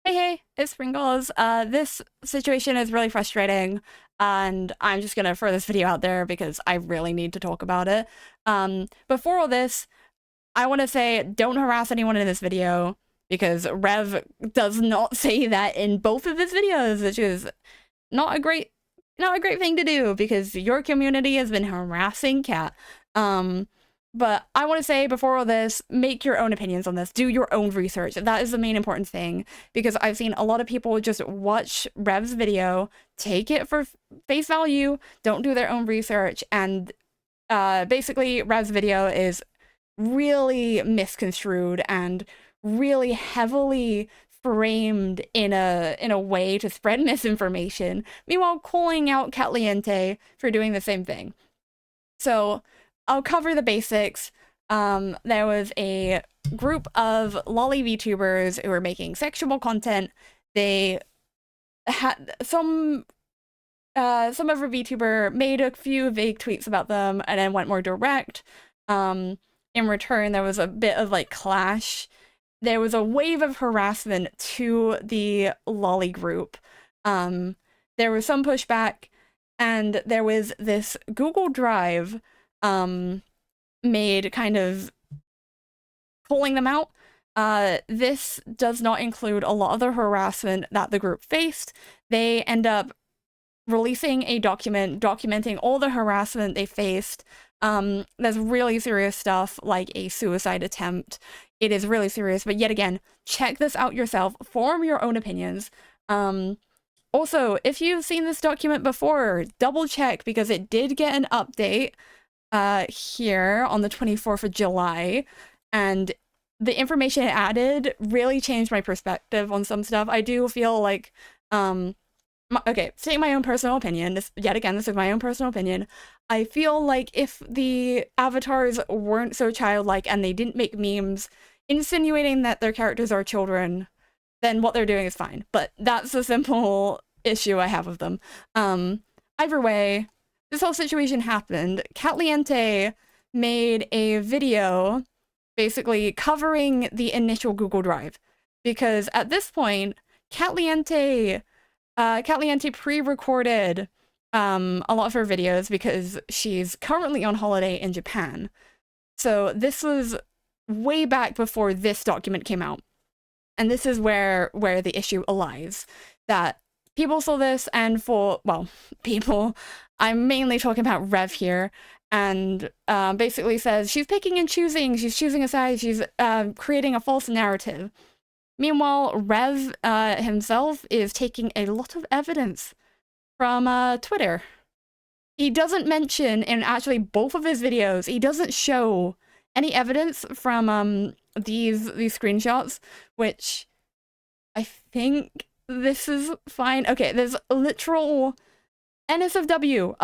Hey, it's Sprinkles. This situation is really frustrating, and I'm just gonna throw this video out there because I really need to talk about it. Before all this, I want to say don't harass anyone in this video because Rev does not say that in both of his videos, which is not a great, not a great thing to do because your community has been harassing Cat. But I want to say before all this, make your own opinions on this. Do your own research. That is the main important thing because I've seen a lot of people just watch Rev's video, take it for face value, don't do their own research, and basically Rev's video is really misconstrued and really heavily framed in a way to spread misinformation, meanwhile calling out Katliente for doing the same thing. So I'll cover the basics. There was a group of lolly VTubers who were making sexual content. They had some other VTuber made a few vague tweets about them and then went more direct. In return, there was a bit of like clash. There was a wave of harassment to the lolly group. There was some pushback, and there was this Google Drive made kind of pulling them out. This does not include a lot of the harassment that the group faced. They end up releasing a document documenting all the harassment they faced. There's really serious stuff like a suicide attempt. It is really serious, but yet again, check this out yourself, form your own opinions. Also, if you've seen this document before, double check because it did get an update here on the 24th of July, and the information it added really changed my perspective on some stuff. I do feel like, okay, stating my own personal opinion, this is my own personal opinion. I feel like if the avatars weren't so childlike and they didn't make memes insinuating that their characters are children, then what they're doing is fine. But that's the simple issue I have with them. Either way, this whole situation happened. Katliente made a video basically covering the initial Google Drive because at this point, Katliente pre-recorded a lot of her videos because she's currently on holiday in Japan. So this was way back before this document came out. And this is where the issue lies. That people saw this and people, I'm mainly talking about Rev here, and basically says she's picking and choosing, she's choosing a side, she's creating a false narrative. Meanwhile, Rev himself is taking a lot of evidence from Twitter. He doesn't mention in actually both of his videos, he doesn't show any evidence from these screenshots, which I think this is fine. Okay, there's a literal NSFW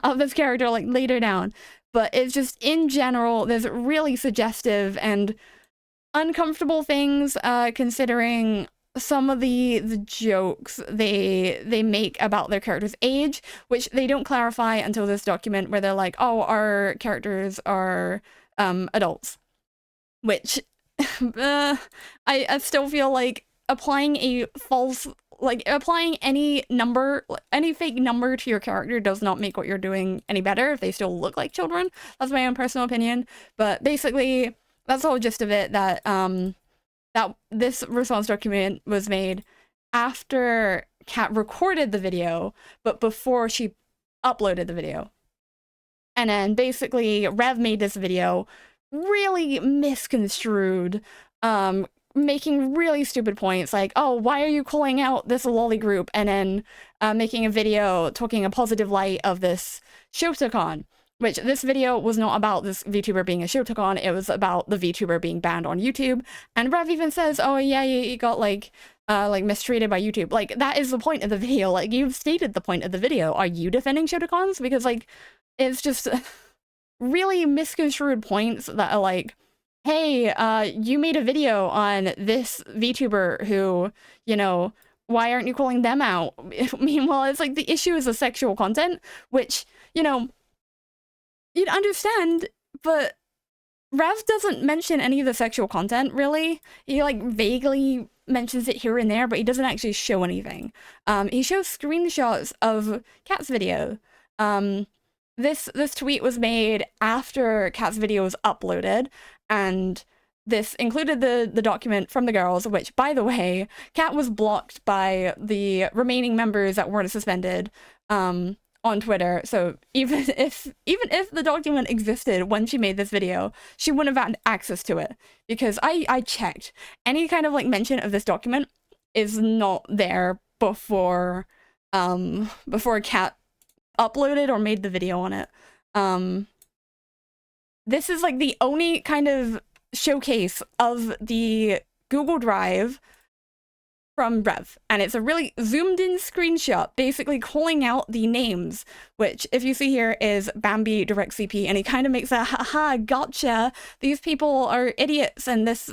of this character like later down, but it's just in general there's really suggestive and uncomfortable things considering some of the jokes they make about their character's age, which they don't clarify until this document where they're like, oh, our characters are adults, which I still feel like applying a false, like applying any number, any fake number to your character does not make what you're doing any better if they still look like children. That's my own personal opinion, but basically that's the whole gist of it, that that this response document was made after Kat recorded the video, but before she uploaded the video. And then basically Rev made this video really misconstrued, making really stupid points like, oh, why are you calling out this lolly group? And then making a video talking a positive light of this Shotacon, which this video was not about this VTuber being a Shotacon, it was about the VTuber being banned on YouTube. And Rev even says, oh yeah, you got like mistreated by YouTube. Like, that is the point of the video. Like, you've stated the point of the video. Are you defending Shotacons? Because like, it's just really misconstrued points that are like, hey, you made a video on this VTuber who, you know, why aren't you calling them out? Meanwhile, it's like the issue is the sexual content, which, you know, you'd understand, but Rev doesn't mention any of the sexual content, really. He, like, vaguely mentions it here and there, but he doesn't actually show anything. He shows screenshots of Kat's video. This tweet was made after Kat's video was uploaded, and this included the document from the girls, which, by the way, Kat was blocked by the remaining members that weren't suspended on Twitter. So even if the document existed when she made this video, she wouldn't have had access to it, because I checked. Any kind of like mention of this document is not there before Kat uploaded or made the video on it. This is like the only kind of showcase of the Google Drive from Rev, and it's a really zoomed in screenshot basically calling out the names, which, if you see here, is Bambi, Direct CP, and he kind of makes a haha gotcha, these people are idiots and this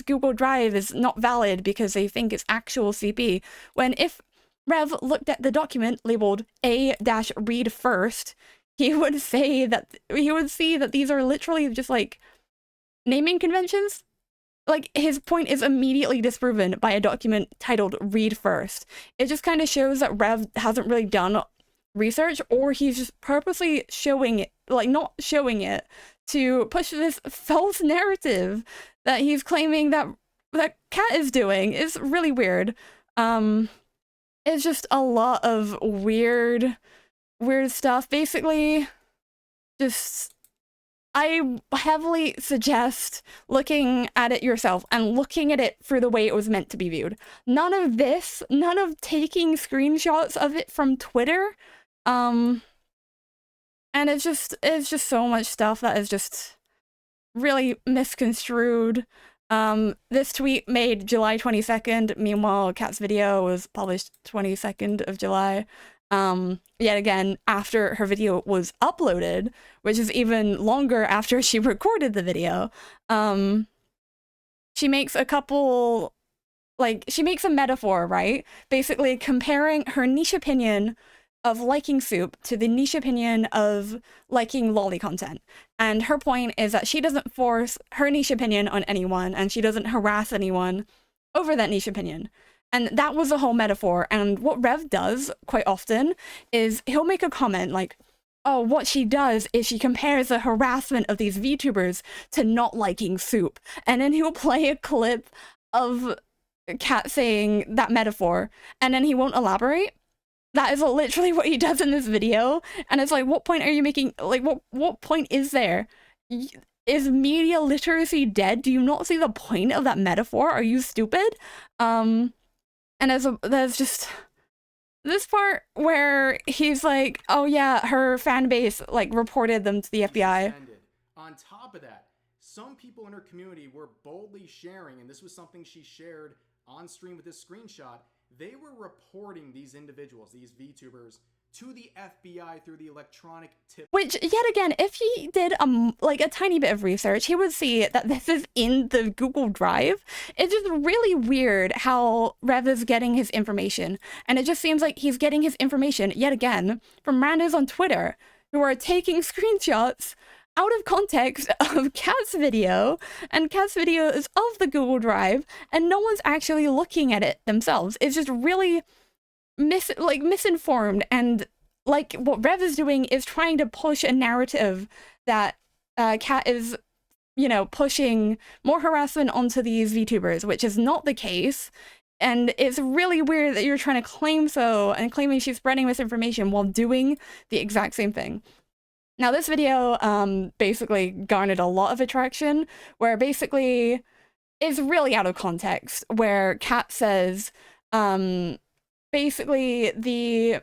Google Drive is not valid because they think it's actual CP, when if Rev looked at the document labeled A-read first, he would see that these are literally just like naming conventions. Like, his point is immediately disproven by a document titled read first. It just kind of shows that Rev hasn't really done research, or he's just purposely showing it, like not showing it, to push this false narrative that he's claiming that Kat is doing. Is really weird. It's just a lot of weird stuff. Basically, just, I heavily suggest looking at it yourself and looking at it for the way it was meant to be viewed. None of this, none of taking screenshots of it from Twitter. And it's just so much stuff that is just really misconstrued. This tweet made July 22nd. Meanwhile, Kat's video was published 22nd of July. Yet again, after her video was uploaded, which is even longer after she recorded the video. She makes a couple, like, she makes a metaphor, right? Basically comparing her niche opinion of liking soup to the niche opinion of liking lolly content. And her point is that she doesn't force her niche opinion on anyone, and she doesn't harass anyone over that niche opinion. And that was the whole metaphor. And what Rev does quite often is he'll make a comment like, oh, what she does is she compares the harassment of these VTubers to not liking soup. And then he'll play a clip of Kat saying that metaphor, and then he won't elaborate. That is literally what he does in this video. And it's like, what point are you making? Like, what point is there? Is media literacy dead? Do you not see the point of that metaphor? Are you stupid? And there's just this part where he's like, oh yeah, her fan base like reported them to the FBI. On top of that, some people in her community were boldly sharing, and this was something she shared on stream with this screenshot, they were reporting these individuals, these VTubers, to the FBI through the electronic tip. Which, yet again, if he did like a tiny bit of research, he would see that this is in the Google Drive. It's just really weird how Rev is getting his information. And it just seems like he's getting his information, yet again, from randos on Twitter who are taking screenshots out of context of Kat's video, and Kat's video is of the Google Drive, and no one's actually looking at it themselves. It's just really misinformed, and like what Rev is doing is trying to push a narrative that Kat is, you know, pushing more harassment onto these VTubers, which is not the case. And it's really weird that you're trying to claim so, and claiming she's spreading misinformation while doing the exact same thing. Now, this video basically garnered a lot of attraction, where basically it's really out of context, where Kat says, basically the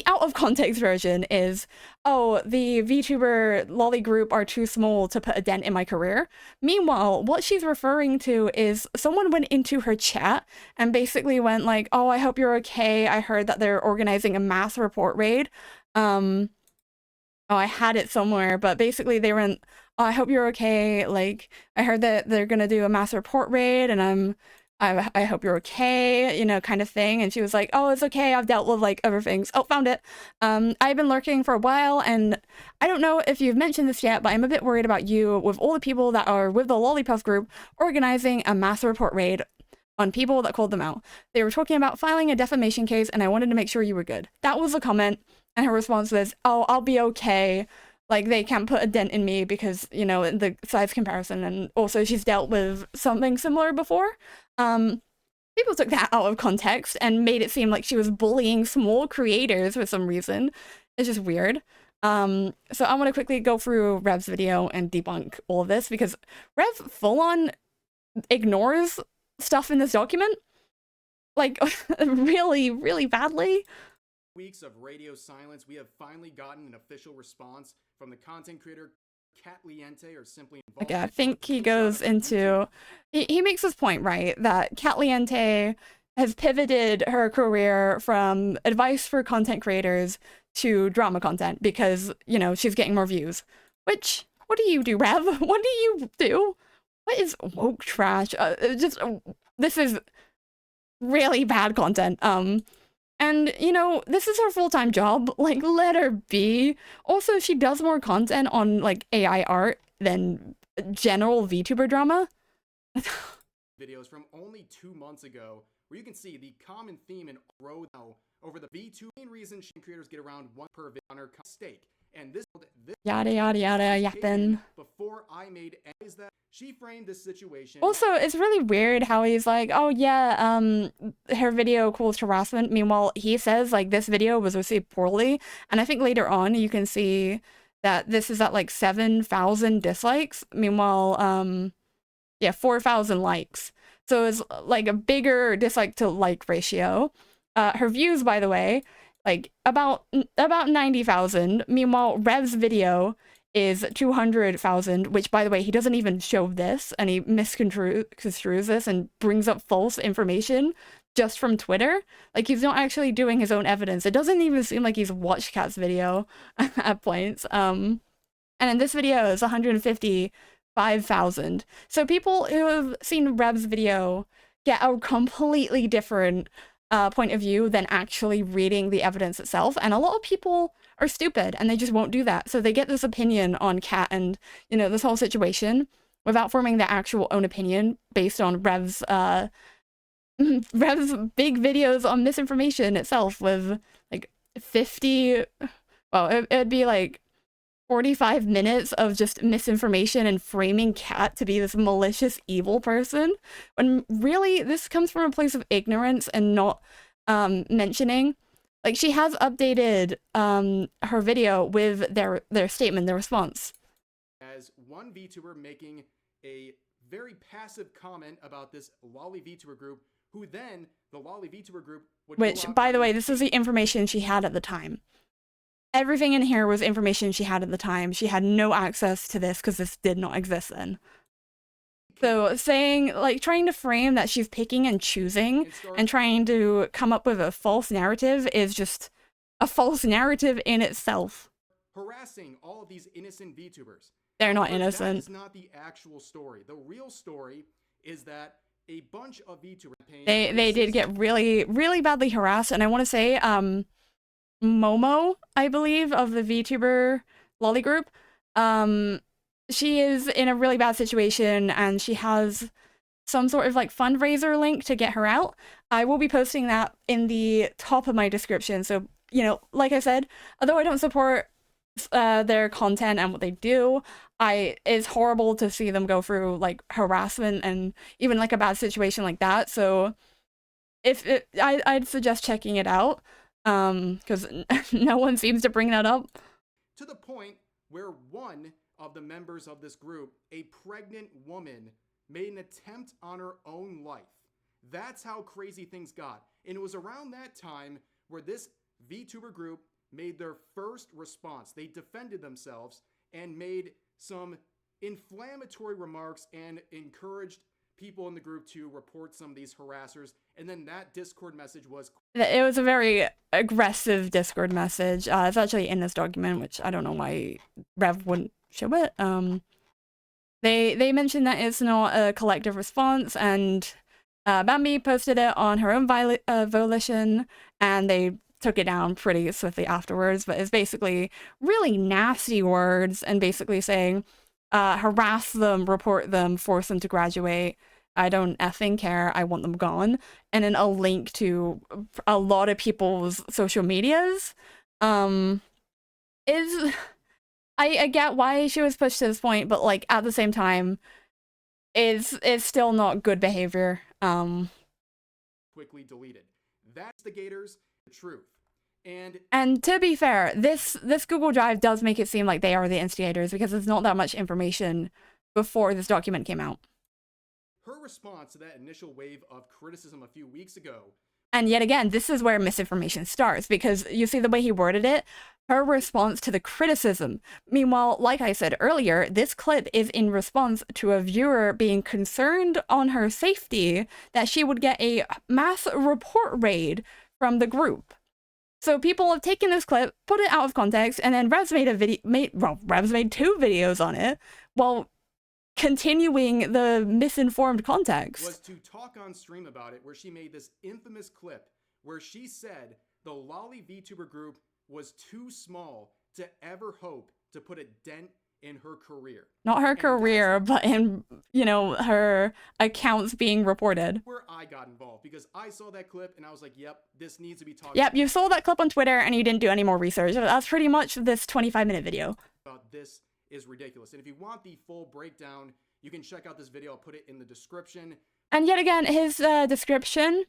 out of context version is, oh, the VTuber lolly group are too small to put a dent in my career. Meanwhile, what she's referring to is someone went into her chat and basically went like, oh, I hope you're okay. I heard that they're organizing a mass report raid. Oh, I had it somewhere, but basically they went, oh, I hope you're okay. Like, I heard that they're gonna do a mass report raid, and I hope you're okay, you know, kind of thing. And she was like, oh, it's okay. I've dealt with like other things. Oh, found it. I've been lurking for a while, and I don't know if you've mentioned this yet, but I'm a bit worried about you with all the people that are with the Lollipuff group organizing a mass report raid on people that called them out. They were talking about filing a defamation case, and I wanted to make sure you were good. That was the comment, and her response was, oh, I'll be okay. Like, they can't put a dent in me because, you know, the size comparison, and also she's dealt with something similar before. People took that out of context and made it seem like she was bullying small creators for some reason. It's just weird. So I want to quickly go through Rev's video and debunk all of this, because Rev full-on ignores stuff in this document, like, really, really badly. Weeks of radio silence, we have finally gotten an official response from the content creator Katliente, or simply involved. Okay, I think he goes into, he makes this point, right, that Katliente has pivoted her career from advice for content creators to drama content because, you know, she's getting more views. Which, what do you do, Rev? What do you do? What is woke trash? This is really bad content. And, you know, this is her full-time job. Like, let her be. Also, she does more content on, like, AI art than general VTuber drama. Videos from only 2 months ago, where you can see the common theme in row now over the VTuber. Main reason creators get around 1 per video on her stake. And this yada yada yada yapping. Before I made is that she framed this situation. Also, it's really weird how he's like, oh yeah, her video caused harassment. Meanwhile, he says like this video was received poorly. And I think later on you can see that this is at like 7,000 dislikes. Meanwhile, yeah, 4,000 likes. So it's like a bigger dislike to like ratio. Her views, by the way, like about 90,000. Meanwhile, Rev's video is 200,000, which, by the way, he doesn't even show this, and he misconstrues this and brings up false information just from Twitter. Like, he's not actually doing his own evidence. It doesn't even seem like he's watched Kat's video at points. And in this video is 155,000. So people who have seen Rev's video get a completely different point of view than actually reading the evidence itself. And a lot of people are stupid and they just won't do that. So they get this opinion on Kat and, you know, this whole situation without forming their actual own opinion based on Rev's big videos on misinformation itself with like 50, well, it'd be like 45 minutes of just misinformation and framing Kat to be this malicious, evil person, when really this comes from a place of ignorance and not mentioning. Like, she has updated her video with their statement, their response. As one VTuber making a very passive comment about this lolly VTuber group, who then the lolly VTuber group would Which, by the way, this is the information she had at the time. Everything in here was information she had at the time. She had no access to this because this did not exist then. So saying, like, trying to frame that she's picking and choosing and trying to come up with a false narrative is just a false narrative in itself. Harassing all of these innocent VTubers. They're not innocent. That is not the actual story. The real story is that a bunch of VTubers... They did get really, really badly harassed. And I want to say, Momo, I believe, of the VTuber lolly group, she is in a really bad situation and she has some sort of like fundraiser link to get her out. I will be posting that in the top of my description. So, you know, like I said, although I don't support their content and what they do, it's horrible to see them go through like harassment and even like a bad situation like that. So I'd suggest checking it out. Because no one seems to bring that up. To the point where one of the members of this group, a pregnant woman, made an attempt on her own life. That's how crazy things got. And it was around that time where this VTuber group made their first response. They defended themselves and made some inflammatory remarks and encouraged people in the group to report some of these harassers, and then that Discord message was... It was a very aggressive Discord message. It's actually in this document, which I don't know why Rev wouldn't show it. They mentioned that it's not a collective response, and Bambi posted it on her own volition, and they took it down pretty swiftly afterwards, but it's basically really nasty words and basically saying, harass them, report them, force them to graduate, I don't effing care. I want them gone. And then a link to a lot of people's social medias. Is I get why she was pushed to this point, but like at the same time, it's still not good behavior. Quickly deleted. That's the Gators, the truth. And to be fair, this Google Drive does make it seem like they are the instigators because there's not that much information before this document came out. Her response to that initial wave of criticism a few weeks ago. And yet again, this is where misinformation starts, because you see the way he worded it, her response to the criticism. Meanwhile, like I said earlier, this clip is in response to a viewer being concerned on her safety that she would get a mass report raid from the group. So people have taken this clip, put it out of context, and then Rev's made Rev's made 2 videos on it, while continuing the misinformed context. Was to talk on stream about it, where she made this infamous clip where she said the Lolly VTuber group was too small to ever hope to put a dent in her career. Not her career, but in, you know, her accounts being reported. Where I got involved, because I saw that clip and I was like, yep, this needs to be talked about. Yep, you saw that clip on Twitter and you didn't do any more research. That's pretty much this 25-minute video. This is ridiculous. And if you want the full breakdown, you can check out this video. I'll put it in the description. And yet again, his description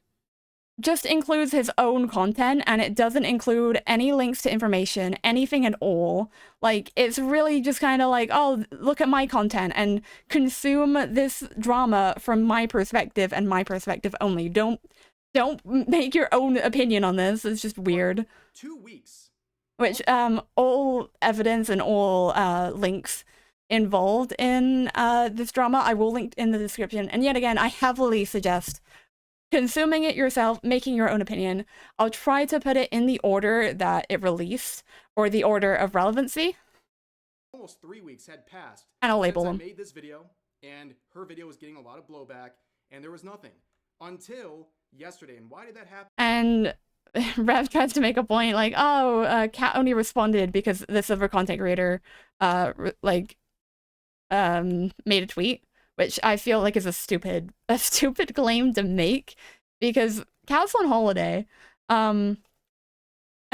just includes his own content, and it doesn't include any links to information, anything at all. Like, it's really just kind of like, oh, look at my content and consume this drama from my perspective and my perspective only. Don't make your own opinion on this. It's just weird. 2 weeks. Which, all evidence and all links involved in this drama, I will link in the description. And yet again, I heavily suggest consuming it yourself, making your own opinion. I'll try to put it in the order that it released, or the order of relevancy. Almost 3 weeks had passed. And I'll label them. I made this video, and her video was getting a lot of blowback, and there was nothing. Until yesterday. And why did that happen? And Rev tries to make a point like, oh, Kat only responded because this other content creator, made a tweet, which I feel like is a stupid claim to make, because Kat's on holiday. And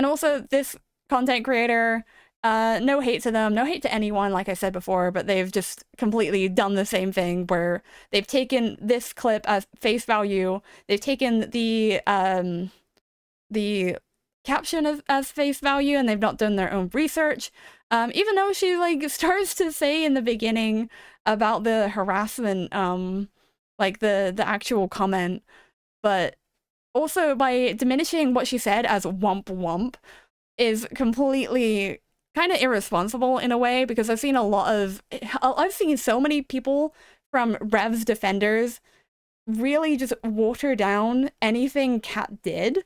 also this content creator, no hate to them, no hate to anyone, like I said before, but they've just completely done the same thing where they've taken this clip as face value. They've taken the caption as face value, and they've not done their own research. Even though she like starts to say in the beginning about the harassment, like the actual comment, but also by diminishing what she said as wump wump is completely kind of irresponsible in a way, because I've seen so many people from Rev's defenders really just water down anything Kat did,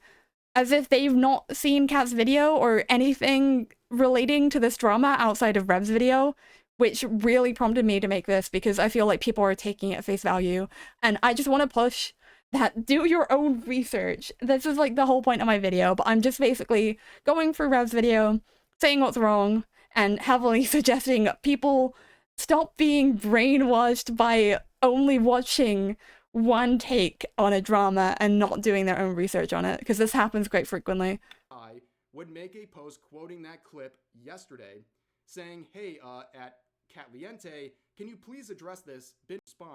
as if they've not seen Kat's video or anything relating to this drama outside of Rev's video, which really prompted me to make this, because I feel like people are taking it at face value. And I just want to push that do your own research. This is like the whole point of my video, but I'm just basically going through Rev's video, saying what's wrong, and heavily suggesting people stop being brainwashed by only watching one take on a drama and not doing their own research on it, because this happens quite frequently. I would make a post quoting that clip yesterday, saying, hey, at Katliente, can you please address this?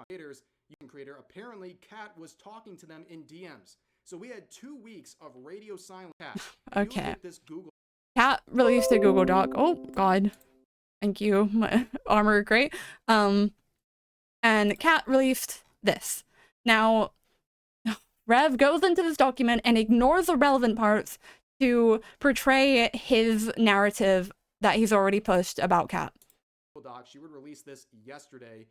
Creators, creator, apparently Kat was talking to them in DMs. So we had 2 weeks of radio silence. Okay. Kat released a Google Doc. Oh God, thank you, my armor, great. And Kat released this. Now, Rev goes into this document and ignores the relevant parts to portray his narrative that he's already pushed about Kat. She would release this yesterday.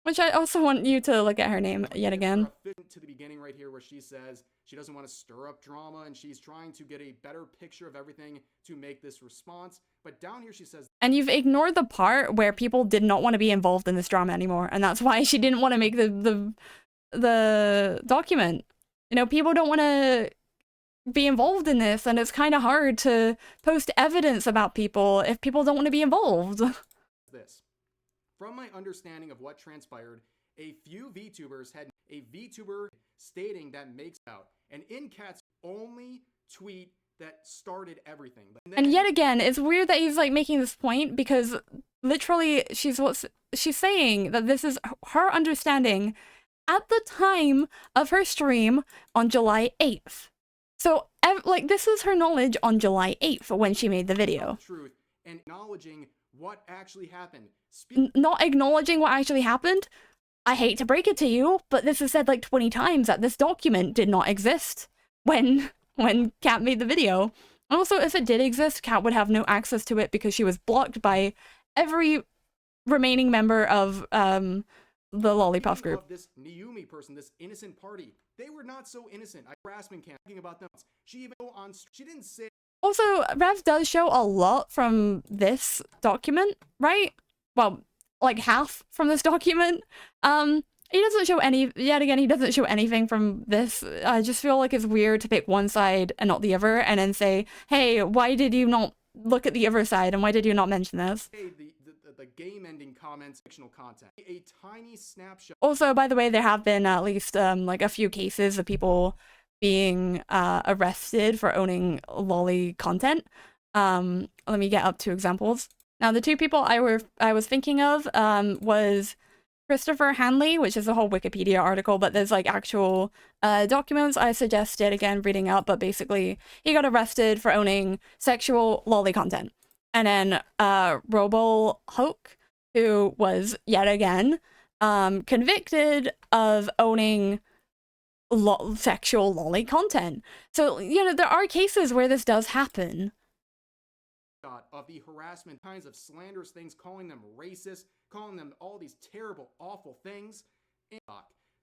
Which I also want you to look at her name yet again. To the beginning right here, where she says she doesn't want to stir up drama and she's trying to get a better picture of everything to make this response. But down here she says, and you've ignored the part where people did not want to be involved in this drama anymore, and that's why she didn't want to make the document. You know, people don't want to be involved in this, and it's kind of hard to post evidence about people if people don't want to be involved. This. From my understanding of what transpired, A few VTubers had a VTuber stating that makes out, and in Kat's only tweet that started everything. And yet again, it's weird that he's like making this point because literally she's saying that this is her understanding at the time of her stream on July 8th. So like this is her knowledge on July 8th when she made the video. Truth and acknowledging what actually happened. Not acknowledging what actually happened? I hate to break it to you, but this is said like 20 times that this document did not exist when Kat made the video. Also, if it did exist, Kat would have no access to it because she was blocked by every remaining member of the Lollipop group. This Niumi person, this innocent party, they were not so innocent. Harassment camp talking about them. She even on. She didn't say. Also, Rev does show a lot from this document, right? Well, like half from this document. He doesn't show any, yet again, he doesn't show anything from this. I just feel like it's weird to pick one side and not the other and then say, hey, why did you not look at the other side and why did you not mention this? Hey, the game-ending comments, fictional content. A tiny snapshot. Also, by the way, there have been at least like a few cases of people being arrested for owning lolly content. Let me get up 2 examples. Now, the 2 people I was thinking of was Christopher Hanley, which is a whole Wikipedia article, but there's like actual documents I suggested, again, reading up, but basically he got arrested for owning sexual lolly content. And then Robo Hulk, who was, yet again, convicted of owning sexual lolly content. So, you know, there are cases where this does happen. Of the harassment, kinds of slanderous things, calling them racist, calling them all these terrible, awful things.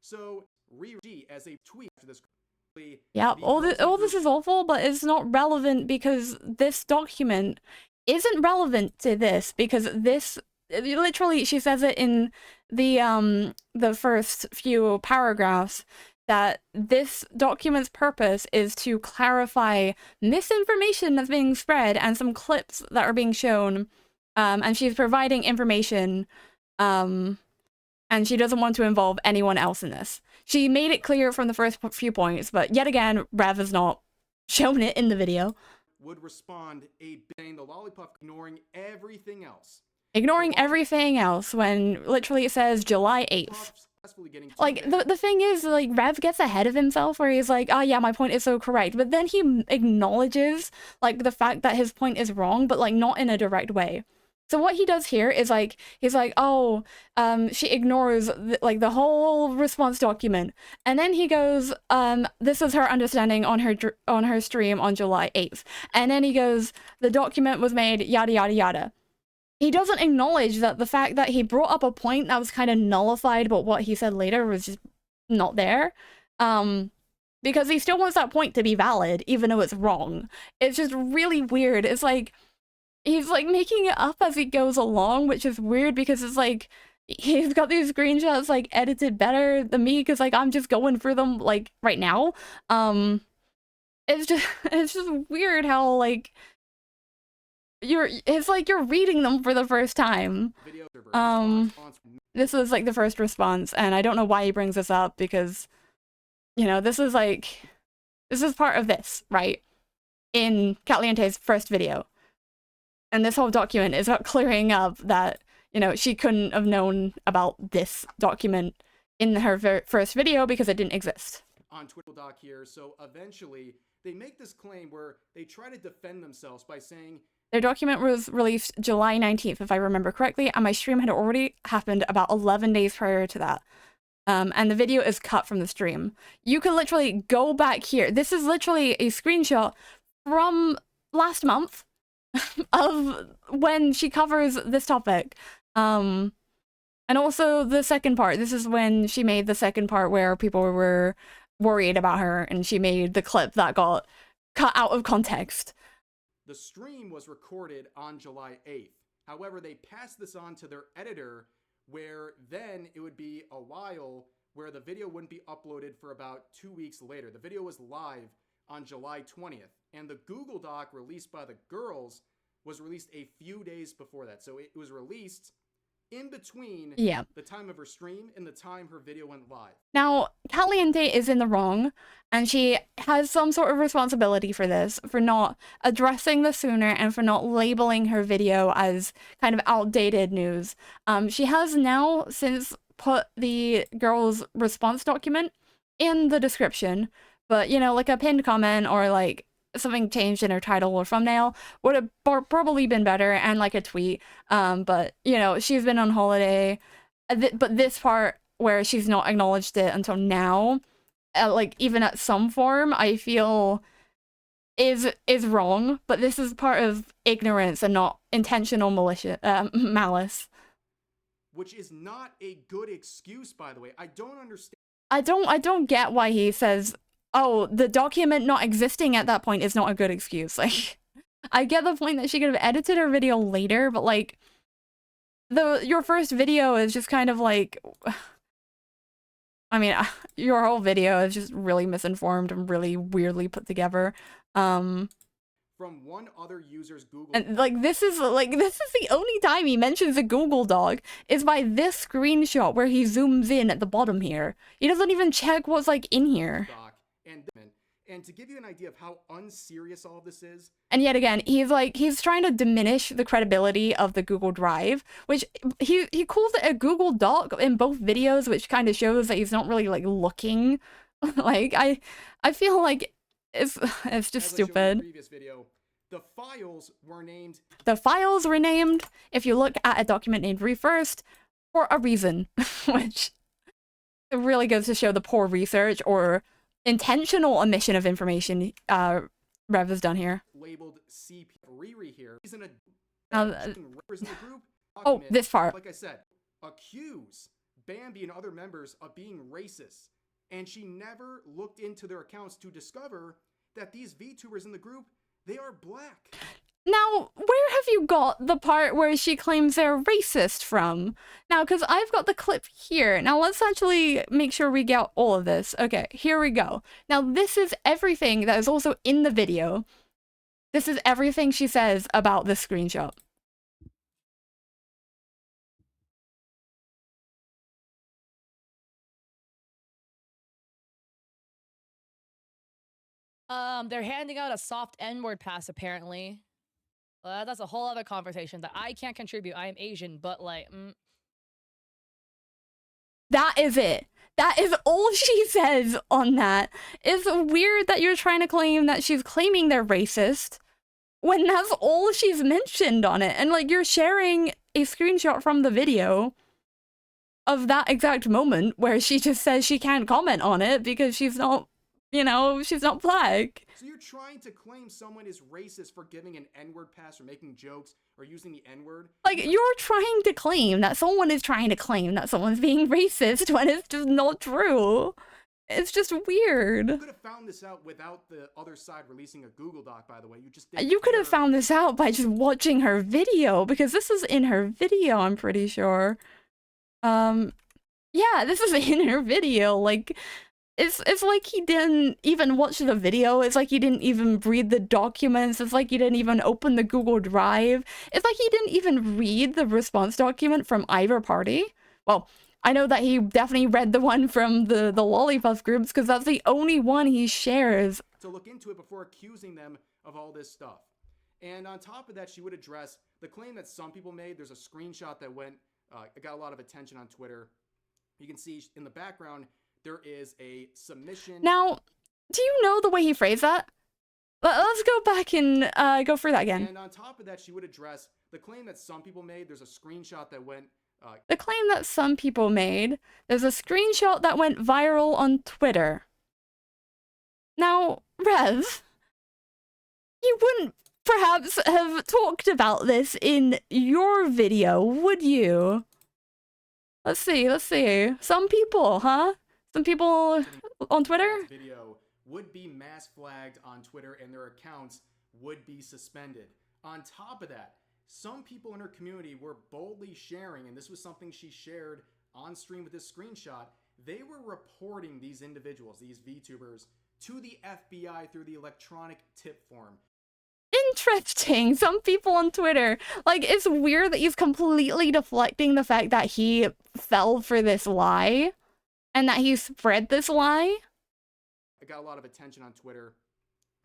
So, Riri as a tweet after this. Yeah, all this is awful, but it's not relevant because this document isn't relevant to this because this literally, she says it in the first few paragraphs that this document's purpose is to clarify misinformation that's being spread and some clips that are being shown, and she's providing information, and she doesn't want to involve anyone else in this. She made it clear from the first few points, but yet again, Rev has not shown it in the video. Would respond saying the Lollipop ignoring everything else. Ignoring everything else when literally it says July 8th. Like, the thing is, like, Rev gets ahead of himself where he's like, oh yeah, my point is so correct. But then he acknowledges, like, the fact that his point is wrong, but, like, not in a direct way. So what he does here is, like, he's like, oh, she ignores, the whole response document. And then he goes, this is her understanding on her stream on July 8th. And then he goes, the document was made, yada, yada, yada. He doesn't acknowledge that the fact that he brought up a point that was kind of nullified, but what he said later was just not there. Because he still wants that point to be valid, even though it's wrong. It's just really weird. It's like, he's like making it up as he goes along, which is weird because it's like, he's got these screenshots like edited better than me because like I'm just going through them like right now. It's just weird how like, it's like you're reading them for the first time. This is like the first response, and I don't know why he brings this up because, you know, this is part of this, right? In Katliente's first video. And this whole document is about clearing up that, you know, she couldn't have known about this document in her first video because it didn't exist. On Twitter doc here, so eventually they make this claim where they try to defend themselves by saying their document was released July 19th, if I remember correctly, and my stream had already happened about 11 days prior to that. And the video is cut from the stream. You can literally go back here. This is literally a screenshot from last month of when she covers this topic. And also the second part. This is when she made the second part where people were worried about her, and she made the clip that got cut out of context. The stream was recorded on July 8th. However, they passed this on to their editor, where then it would be a while where the video wouldn't be uploaded for about 2 weeks later. The video was live on July 20th, and the Google Doc released by the girls was released a few days before that. So it was released in between Yeah. the time of her stream and the time her video went live. Now, Katliente is in the wrong, and she has some sort of responsibility for this, for not addressing this sooner and for not labeling her video as kind of outdated news. She has now since put the girl's response document in the description, but, you know, like a pinned comment or like something changed in her title or thumbnail would have probably been better, and like a tweet. But, you know, she's been on holiday, but this part where she's not acknowledged it until now, like even at some form, I feel is wrong. But this is part of ignorance and not intentional malice. Which is not a good excuse, by the way. I don't understand. I don't get why he says, oh, the document not existing at that point is not a good excuse. Like, I get the point that she could have edited her video later, but like, your first video is just kind of like, I mean, your whole video is just really misinformed and really weirdly put together. From one other user's Google, and like this is the only time he mentions a Google Doc is by this screenshot where he zooms in at the bottom here. He doesn't even check what's like in here. Doc and to give you an idea of how unserious all of this is. And yet again, he's trying to diminish the credibility of the Google Drive, which he calls it a Google Doc in both videos, which kind of shows that he's not really like looking. Like I feel like it's just stupid. Previous video, the files were named. The files were named, if you look at a document named reFirst, for a reason, which it really goes to show the poor research or intentional omission of information Rev has done here. Labeled CP Riri here. He's in a group. Oh, this part. Like I said, accuse Bambi and other members of being racist, and she never looked into their accounts to discover that these VTubers in the group, they are black. Now, where have you got the part where she claims they're racist from? Now, because I've got the clip here. Now, let's actually make sure we get all of this. Okay, here we go. Now, this is everything that is also in the video. This is everything she says about this screenshot. They're handing out a soft N-word pass, apparently. That's a whole other conversation that I can't contribute. I am Asian, but like... That is it. That is all she says on that. It's weird that you're trying to claim that she's claiming they're racist when that's all she's mentioned on it. And like, you're sharing a screenshot from the video of that exact moment where she just says she can't comment on it because she's not, you know, she's not black. So you're trying to claim someone is racist for giving an N-word pass or making jokes or using the N-word? Like, you're trying to claim that someone is trying to claim that someone's being racist when it's just not true. It's just weird. You could have found this out without the other side releasing a Google Doc, by the way. You could have found this out by just watching her video, because this is in her video, I'm pretty sure. Yeah, this is in her video. Like, it's like he didn't even watch the video. It's like he didn't even read the documents. It's like he didn't even open the Google Drive. It's like he didn't even read the response document from either party. Well, I know that he definitely read the one from the Lollipop groups, because that's the only one he shares. To look into it before accusing them of all this stuff. And on top of that, she would address the claim that some people made. There's a screenshot that got a lot of attention on Twitter. You can see in the background, there is a submission. Now, do you know the way he phrased that? Let's go back and go through that again. And on top of that, she would address the claim that some people made. There's a screenshot that went... the claim that some people made. There's a screenshot that went viral on Twitter. Now, Rev, you wouldn't perhaps have talked about this in your video, would you? Let's see. Some people, huh? Some people on Twitter? Video would be mass flagged on Twitter and their accounts would be suspended. On top of that, some people in her community were boldly sharing, and this was something she shared on stream with this screenshot, they were reporting these individuals, these VTubers, to the FBI through the electronic tip form. interesting. Some people on Twitter, like, it's weird that he's completely deflecting the fact that he fell for this lie and that he spread this lie. It got a lot of attention on Twitter.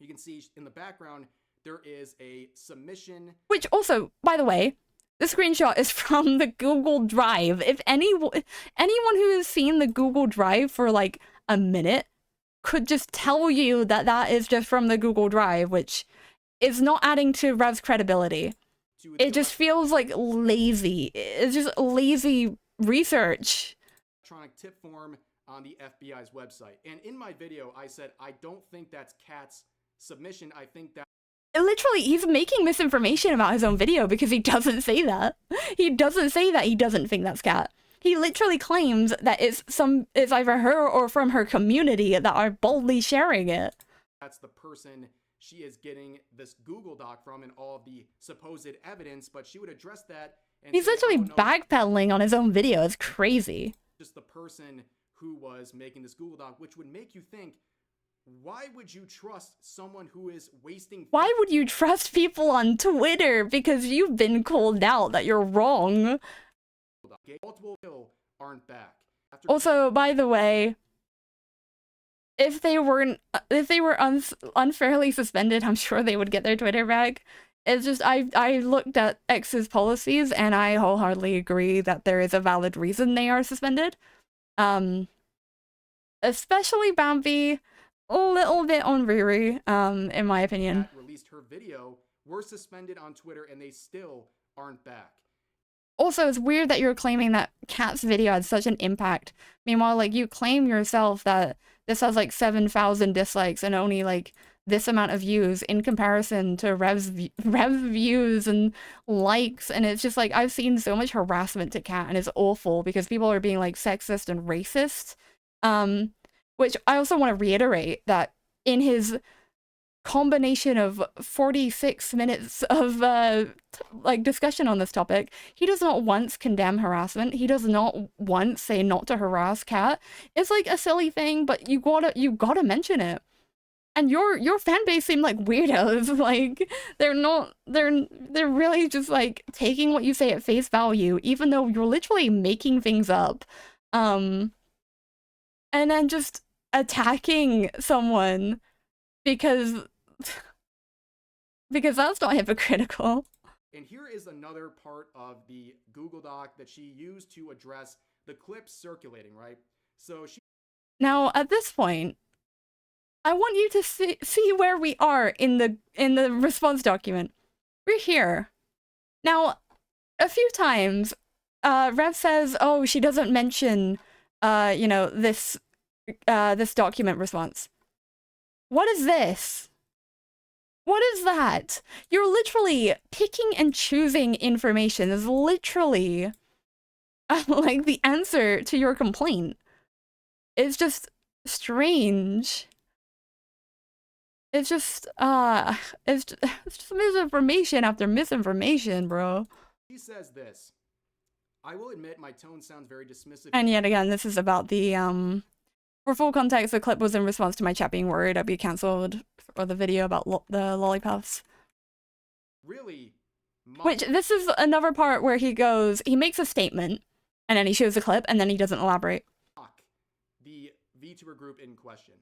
You can see in the background, there is a submission. Which also, by the way, the screenshot is from the Google Drive. If anyone who has seen the Google Drive for like a minute could just tell you that that is just from the Google Drive, which is not adding to Rev's credibility. It just feels like lazy. It's just lazy research. Electronic tip form on the FBI's website. And in my video, I said, I don't think that's Kat's submission. I think that literally, he's making misinformation about his own video because he doesn't say that. He doesn't say that he doesn't think that's Kat. He literally claims that it's either her or from her community that are boldly sharing it. That's the person she is getting this Google Doc from and all of the supposed evidence, but she would address that. And he's say, literally oh, no, backpedaling on his own video. It's crazy. Just the person who was making this Google Doc, which would make you think, why would you trust someone who is wasting... Why would you trust people on Twitter? Because you've been called out that you're wrong. Multiple people aren't back. Also, by the way, if they were unfairly suspended, I'm sure they would get their Twitter back. It's just, I looked at X's policies and I wholeheartedly agree that there is a valid reason they are suspended. Especially Bambi, a little bit on Riri, in my opinion. Kat released her video, were suspended on Twitter, and they still aren't back. Also, it's weird that you're claiming that Kat's video had such an impact. Meanwhile, like, you claim yourself that this has like 7,000 dislikes and only like this amount of views in comparison to Rev's views and likes. And it's just like, I've seen so much harassment to Kat and it's awful because people are being like sexist and racist. Which I also want to reiterate that in his combination of 46 minutes of like discussion on this topic, he does not once condemn harassment. He does not once say not to harass Kat. It's like a silly thing, but you gotta mention it. And your fan base seem like weirdos. Like they're really just like taking what you say at face value, even though you're literally making things up. And then just attacking someone because that's not hypocritical. And here is another part of the Google Doc that she used to address the clips circulating, right? So she... Now, at this point, I want you to see where we are in the response document. We're here. Now, a few times, Rev says, oh, she doesn't mention, you know, this document response. What is this? What is that? You're literally picking and choosing information. Is literally like the answer to your complaint. It's just strange. It's just misinformation after misinformation, bro. She says this. I will admit my tone sounds very dismissive. And yet again, this is about the for full context, the clip was in response to my chat being worried I'd be cancelled for the video about the lollipops. Really? Which, this is another part where he makes a statement, and then he shows the clip, and then he doesn't elaborate. The VTuber group in question.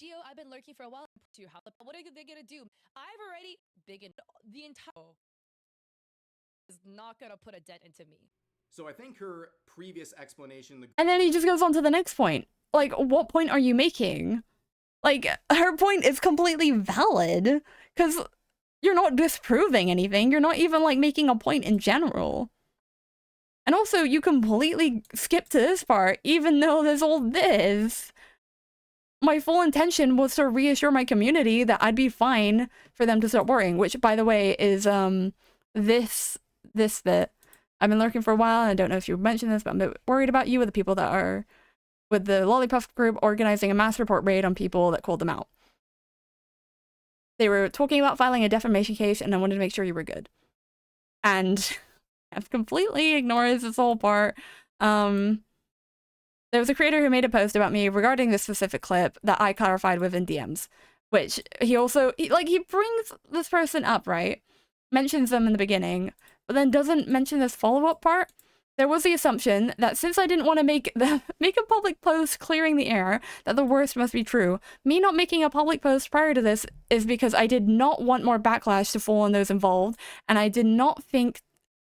Gio, I've been lurking for a while. What are they gonna do? I've already the entire is not gonna put a dent into me. So I think her previous explanation... And then he just goes on to the next point. Like, what point are you making? Like, her point is completely valid, because you're not disproving anything. You're not even, like, making a point in general. And also, you completely skip to this part, even though there's all this. My full intention was to reassure my community that I'd be fine for them to start worrying, which, by the way, is, this bit. I've been lurking for a while, and I don't know if you mentioned this, but I'm a bit worried about you with the people that are with the Lollipop group organizing a mass report raid on people that called them out. They were talking about filing a defamation case, and I wanted to make sure you were good. And I've completely ignored this whole part. There was a creator who made a post about me regarding this specific clip that I clarified within DMs. which he also, he brings this person up, right? Mentions them in the beginning, but then doesn't mention this follow-up part. There was the assumption that since I didn't want to make a public post clearing the air, that the worst must be true. Me not making a public post prior to this is because I did not want more backlash to fall on those involved, and I did not think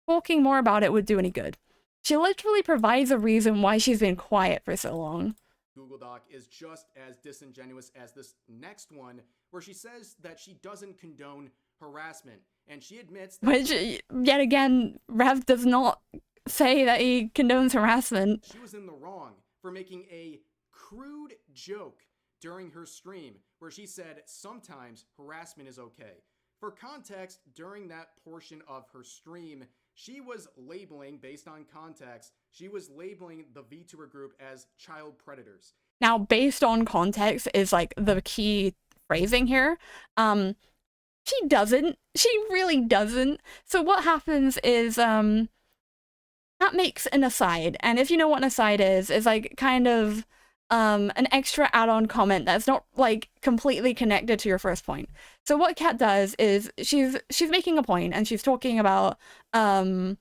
talking more about it would do any good. She literally provides a reason why she's been quiet for so long. Google Doc is just as disingenuous as this next one, where she says that she doesn't condone harassment, and she admits that— Which, yet again, Rev does not say that he condones harassment. She was in the wrong for making a crude joke during her stream, where she said sometimes harassment is okay. For context, during that portion of her stream, she was labeling, based on context, she was labeling the VTuber group as child predators. Now, based on context is like the key phrasing here. She doesn't. She really doesn't. So what happens is, that makes an aside. And if you know what an aside is like kind of an extra add-on comment that's not like completely connected to your first point. So what Kat does is she's making a point and she's talking about you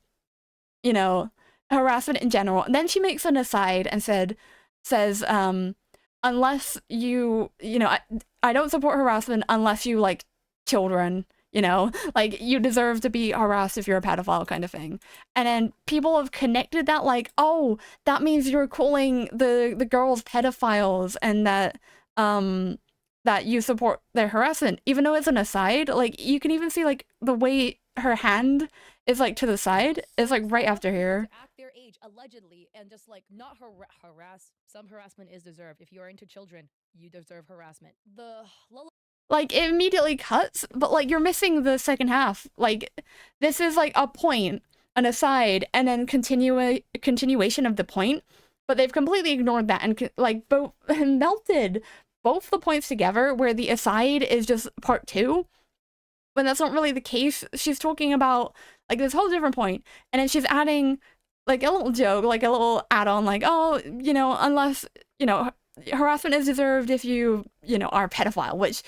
know, harassment in general. And then she makes an aside and says unless you know, I don't support harassment unless you like children, you know, like you deserve to be harassed if you're a pedophile kind of thing. And then people have connected that like, oh, that means you're calling the girls pedophiles and that that you support their harassment, even though it's an aside. Like you can even see like the way her hand is like to the side. It's like right after here. Act their age allegedly and just like not harass. Some harassment is deserved. If you are into children, you deserve harassment. Like, it immediately cuts, but, like, you're missing the second half. Like, this is, like, a point, an aside, and then continuation of the point, but they've completely ignored that and, like, melted both the points together, where the aside is just part 2, when that's not really the case. She's talking about, like, this whole different point, and then she's adding, like, a little joke, like, a little add-on, like, oh, you know, unless, you know, harassment is deserved if you know, are a pedophile, which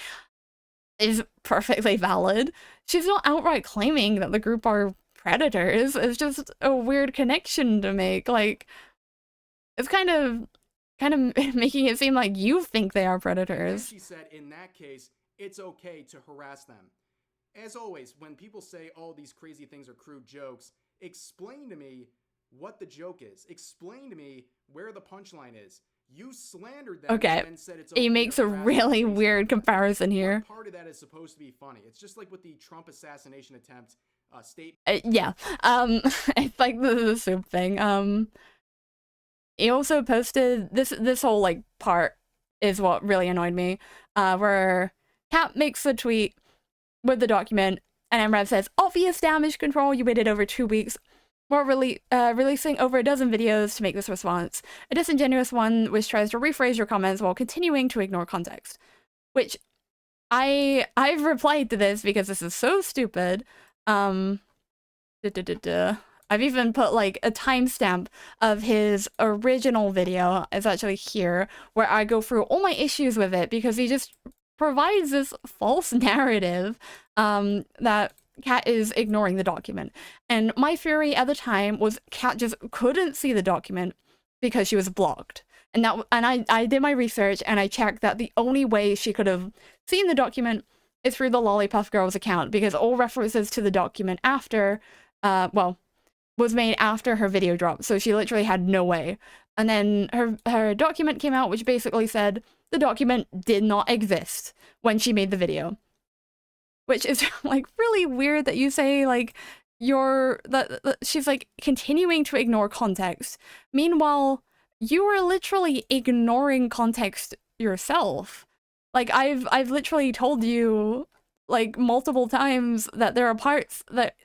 is perfectly valid. She's not outright claiming that the group are predators. It's just a weird connection to make. Like, it's kind of making it seem like you think they are predators. She said in that case, it's okay to harass them. As always, when people say, oh, these crazy things are crude jokes, explain to me what the joke is. Explain to me where the punchline is. You slandered them and said it's okay. He makes a really weird comparison here. What part of that is supposed to be funny? It's just like with the Trump assassination attempt statement. Yeah. It's like the soup thing. He also posted this whole like part is what really annoyed me. Where Kat makes a tweet with the document, and Rev says, "Obvious damage control. You waited over 2 weeks." While releasing over a dozen videos to make this response. A disingenuous one which tries to rephrase your comments while continuing to ignore context. Which I've replied to this because this is so stupid. I've even put like a timestamp of his original video. It's actually here, where I go through all my issues with it because he just provides this false narrative that Kat is ignoring the document. And my theory at the time was Kat just couldn't see the document because she was blocked. And I did my research and I checked that the only way she could have seen the document is through the Lollipop Girls account, because all references to the document after, was made after her video dropped. So she literally had no way. And then her document came out, which basically said the document did not exist when she made the video. Which is like really weird that you say like that she's like continuing to ignore context. Meanwhile, you are literally ignoring context yourself. Like I've literally told you like multiple times that there are parts that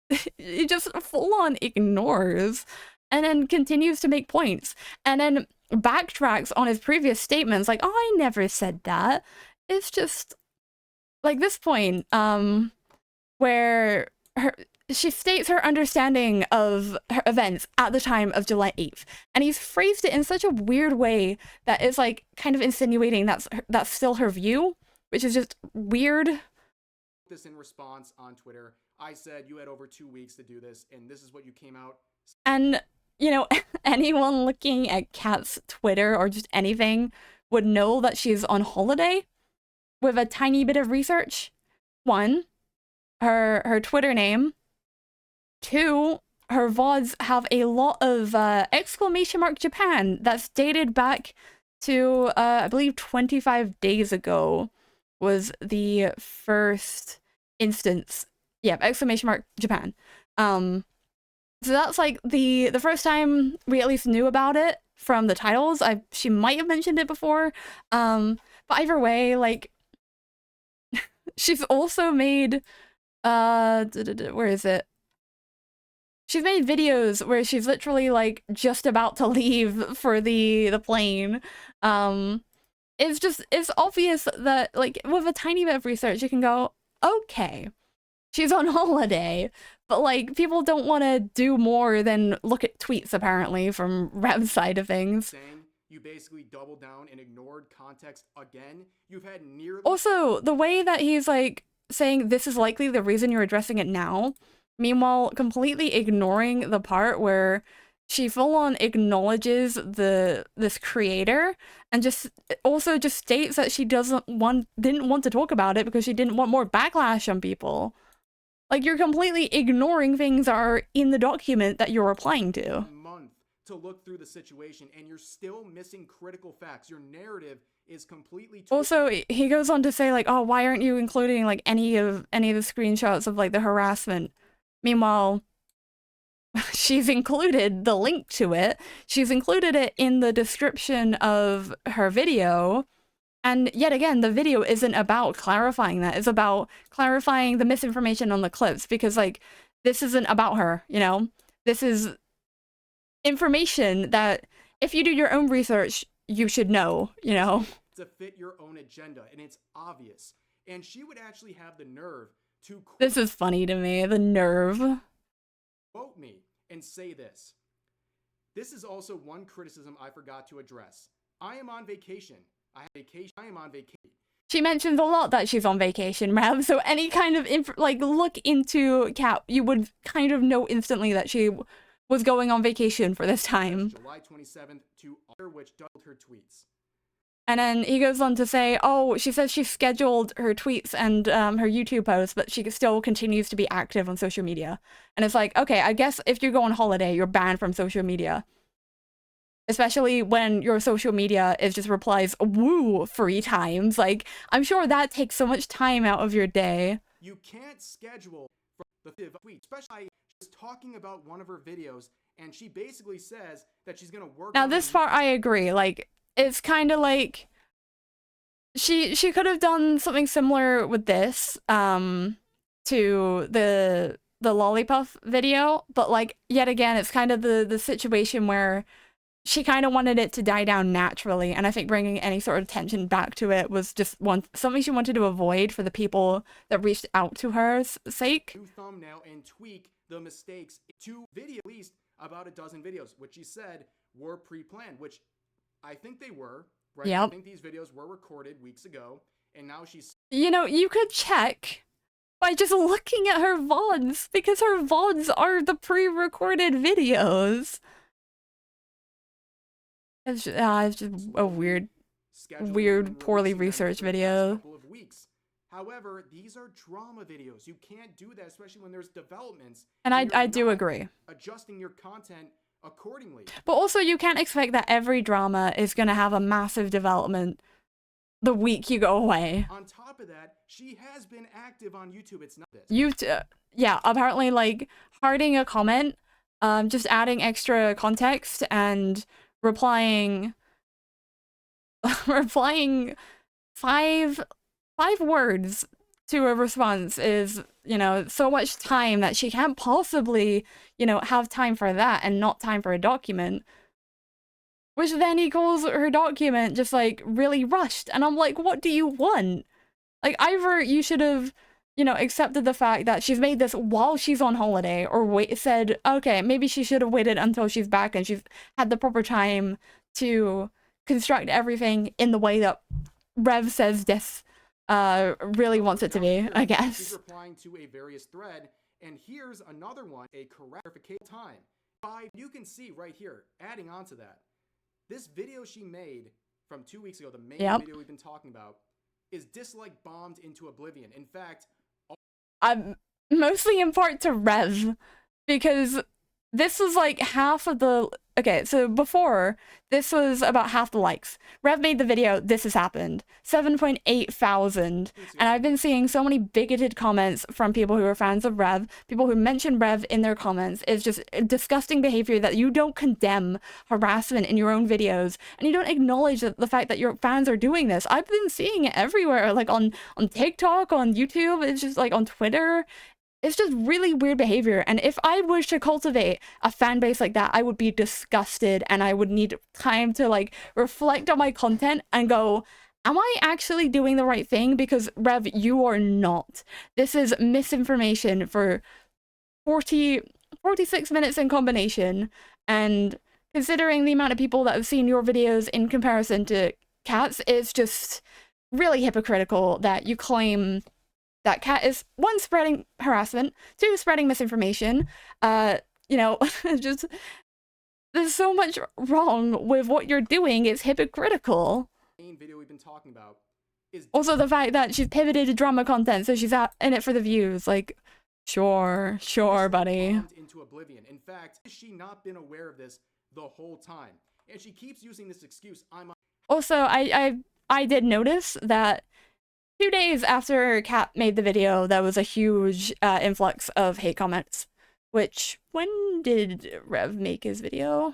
it just full on ignores and then continues to make points and then backtracks on his previous statements like, oh, I never said that. It's just like this point, where she states her understanding of her events at the time of July 8th, and he's phrased it in such a weird way that is like kind of insinuating that's still her view, which is just weird. This in response on Twitter. I said you had over 2 weeks to do this, and this is what you came out. And, you know, anyone looking at Kat's Twitter or just anything would know that she's on holiday with a tiny bit of research. 1, her Twitter name. 2, her VODs have a lot of exclamation mark Japan that's dated back to, I believe 25 days ago was the first instance. Yeah, exclamation mark Japan. So that's like the first time we at least knew about it from the titles. She might have mentioned it before. But either way, like, she's also made, where is it? She's made videos where she's literally like just about to leave for the plane. It's obvious that like with a tiny bit of research you can go, okay, she's on holiday, but like people don't want to do more than look at tweets apparently from Rev's side of things. Saying you basically doubled down and ignored context again. You've had nearly Also, the way that he's like saying this is likely the reason you're addressing it now, meanwhile completely ignoring the part where she full-on acknowledges this creator and just states that she didn't want to talk about it because she didn't want more backlash on people. Like, you're completely ignoring things that are in the document that you're replying to. a month to look through the situation, and you're still missing critical facts. Your narrative is completely Also, he goes on to say like, oh, why aren't you including like any of the screenshots of like the harassment? Meanwhile, she's included the link to it. She's included it in the description of her video. And yet again, the video isn't about clarifying that. It's about clarifying the misinformation on the clips because, like, this isn't about her, you know? This is information that if you do your own research, you should know, you know? to fit your own agenda, and it's obvious. And she would actually have the nerve to This is funny to me, the nerve. quote me and say this. This is also one criticism I forgot to address. I am on vacation. I am on vacation. She mentions a lot that she's on vacation, Rev, so any kind of look into Kat, you would kind of know instantly that she was going on vacation for this time. July 27th to which doubled her tweets. And then he goes on to say, oh, she says she scheduled her tweets and her YouTube posts, but she still continues to be active on social media. And it's like, okay, I guess if you go on holiday, you're banned from social media. Especially when your social media is just replies, woo, 3 times. Like, I'm sure that takes so much time out of your day. You can't schedule the tweet, especially just talking about one of her videos, and she basically says that she's gonna work. Now, this part I agree. Like, it's kind of like she could have done something similar with this to the lollipop video, but like yet again, it's kind of the situation where she kind of wanted it to die down naturally, and I think bringing any sort of attention back to it was just something she wanted to avoid for the people that reached out to her's sake. New thumbnail and tweak the mistakes to video, at least about a dozen videos, which she said were pre-planned, which I think they were, right? Yep. I think these videos were recorded weeks ago, and now she's... You know, you could check by just looking at her VODs, because her VODs are the pre-recorded videos. It's just a weird, poorly researched video. Couple of weeks. However, these are drama videos. You can't do that, especially when there's developments. And I do agree. Adjusting your content accordingly. But also, you can't expect that every drama is going to have a massive development the week you go away. On top of that, she has been active on YouTube. It's not this. Yeah, apparently, like, hearting a comment, just adding extra context and replying 5 words to a response is, you know, so much time that she can't possibly, you know, have time for that and not time for a document. Which then equals her document just, like, really rushed. And I'm like, what do you want? Like, either you should have, you know, accepted the fact that she's made this while she's on holiday, or said, okay, maybe she should have waited until she's back and she's had the proper time to construct everything in the way that Rev says this really wants it to be, I She's guess. replying to a various thread, and here's another one, a correct verification time. You can see right here, adding on to that, this video she made from 2 weeks ago, the main video we've been talking about, is dislike bombed into oblivion. In fact, mostly in part to Rev, because this was like half of the... Okay, so before, this was about half the likes. Rev made the video, this has happened. 7.8 thousand. And I've been seeing so many bigoted comments from people who are fans of Rev, people who mention Rev in their comments. It's just disgusting behavior that you don't condemn harassment in your own videos, and you don't acknowledge the fact that your fans are doing this. I've been seeing it everywhere, like on TikTok, on YouTube, it's just like on Twitter. It's just really weird behavior, and if I wish to cultivate a fan base like that, I would be disgusted, and I would need time to like reflect on my content and go, am I actually doing the right thing? Because Rev, you are not. This is misinformation for 46 minutes in combination, and considering the amount of people that have seen your videos in comparison to Kat's, it's just really hypocritical that you claim that Kat is, 1, spreading harassment, 2, spreading misinformation. You know, just there's so much wrong with what you're doing. It's hypocritical. Main video we've been talking about is also the fact that she's pivoted to drama content, so she's out in it for the views. Like, sure, buddy. Into oblivion. In fact, has she not been aware of this the whole time? And she keeps using this excuse. Also, I did notice that 2 days after Kat made the video, there was a huge influx of hate comments. Which, when did Rev make his video?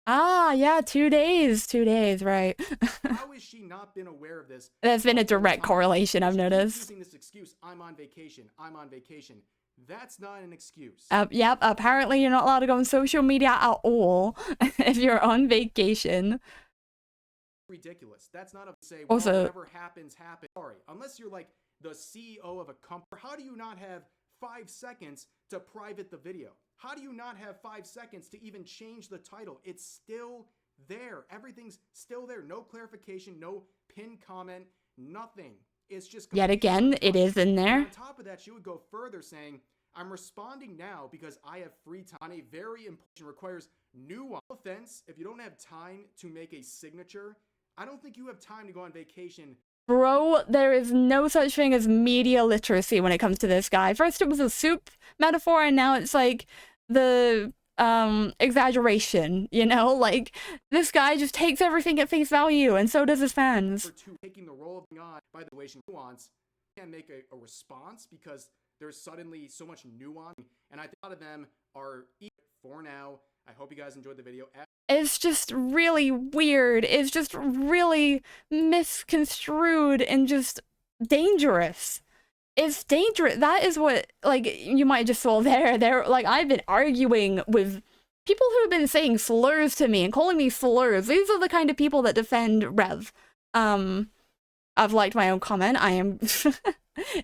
Ah, yeah, 2 days. 2 days, right. How has she not been aware of this? There's been a direct correlation, I've noticed. Using this excuse, I'm on vacation. That's not an excuse. Yep, apparently you're not allowed to go on social media at all if you're on vacation. Ridiculous. That's not a say, well, also, whatever happens. Sorry, unless you're like the CEO of a company, how do you not have 5 seconds to private the video? How do you not have 5 seconds to even change the title? It's still there. Everything's still there. No clarification, no pinned comment, nothing. It's just... Yet again, it is in there. And on top of that, she would go further saying, I'm responding now because I have free time. On a very important, requires nuance. No offense, if you don't have time to make a signature, I don't think you have time to go on vacation. Bro, there is no such thing as media literacy when it comes to this guy. First it was a soup metaphor, and now it's like the exaggeration, you know? Like, this guy just takes everything at face value, and so does his fans. Taking the role of on by the way nuance, can't make a response because there's suddenly so much nuance, and I think a lot of them are for now. I hope you guys enjoyed the video. It's just really weird. It's just really misconstrued and just dangerous. It's dangerous. That is what, like, you might just saw there. Like, I've been arguing with people who have been saying slurs to me and calling me slurs. These are the kind of people that defend Rev. I've liked my own comment. I am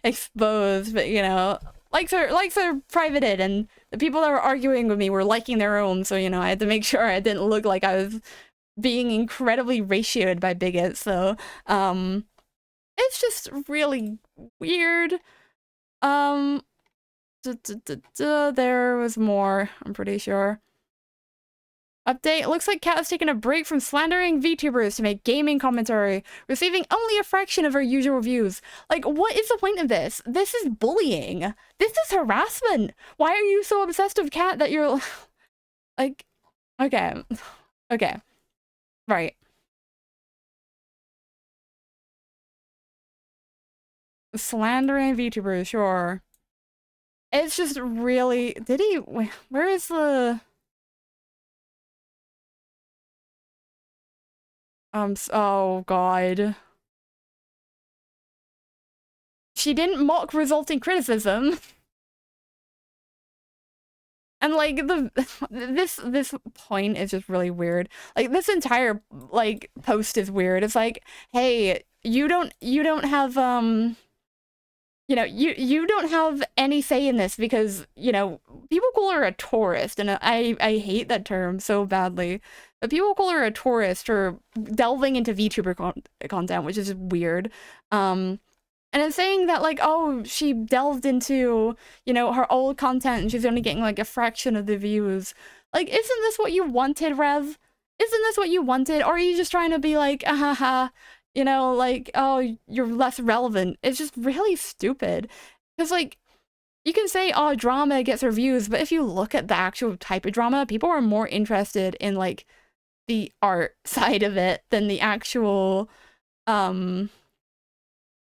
exposed, but, you know, likes are privated, and the people that were arguing with me were liking their own, so, you know, I had to make sure I didn't look like I was being incredibly ratioed by bigots, so, it's just really weird. There was more, I'm pretty sure. Update, looks like Kat has taken a break from slandering VTubers to make gaming commentary, receiving only a fraction of her usual views. Like, what is the point of this? This is bullying. This is harassment. Why are you so obsessed with Kat that you're... like, okay. Okay. Right. Slandering VTubers, sure. It's just really... Did he... Where is the... Oh god. She didn't mock resulting criticism. And like this point is just really weird. Like this entire like post is weird. It's like, hey, you don't have you know, you don't have any say in this because, you know, people call her a tourist, and I hate that term so badly. but people call her a tourist for delving into VTuber content, which is weird. And it's saying that, like, oh, she delved into, you know, her old content and she's only getting, like, a fraction of the views. Like, isn't this what you wanted, Rev? Isn't this what you wanted? Or are you just trying to be like, you know, like, oh, you're less relevant? It's just really stupid. Because, like, you can say, oh, drama gets reviews, but if you look at the actual type of drama, people are more interested in, like, the art side of it than the actual,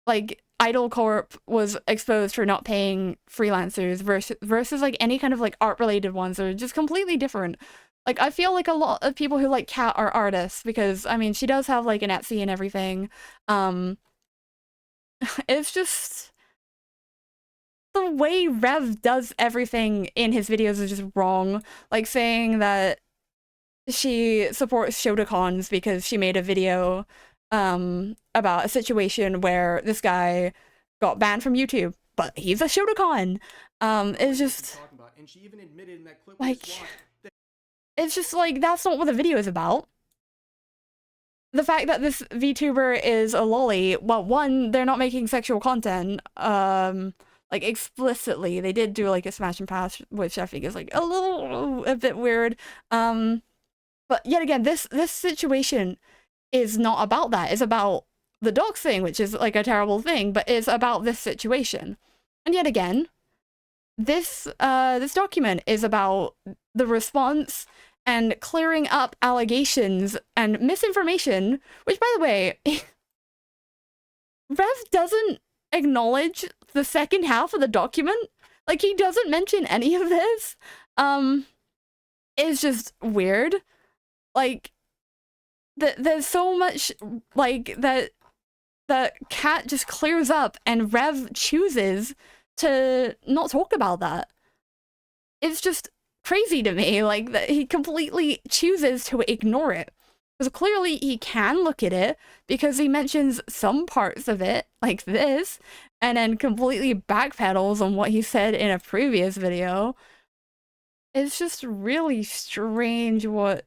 like, Idol Corp was exposed for not paying freelancers versus like any kind of like art related ones are just completely different. Like, I feel like a lot of people who like Kat are artists because, I mean, she does have like an Etsy and everything. It's just the way Rev does everything in his videos is just wrong. Like saying that she supports Shotacons because she made a video about a situation where this guy got banned from YouTube, but he's a Shotacon. It's just and she even admitted in that clip like, it's just like, that's not what the video is about. The fact that this VTuber is a lolly, well, one, they're not making sexual content, like explicitly. They did do like a smash and pass, which I think is like a bit weird. But yet again, this situation is not about that. It's about the dogs thing, which is like a terrible thing, but it's about this situation. And yet again, this document is about the response and clearing up allegations and misinformation, which, by the way, Rev doesn't acknowledge the second half of the document. Like, he doesn't mention any of this. It's just weird. Like, there's so much, like, that Kat just clears up and Rev chooses to not talk about that. It's just crazy to me, like, that he completely chooses to ignore it. Because clearly he can look at it, because he mentions some parts of it, like this, and then completely backpedals on what he said in a previous video. It's just really strange what,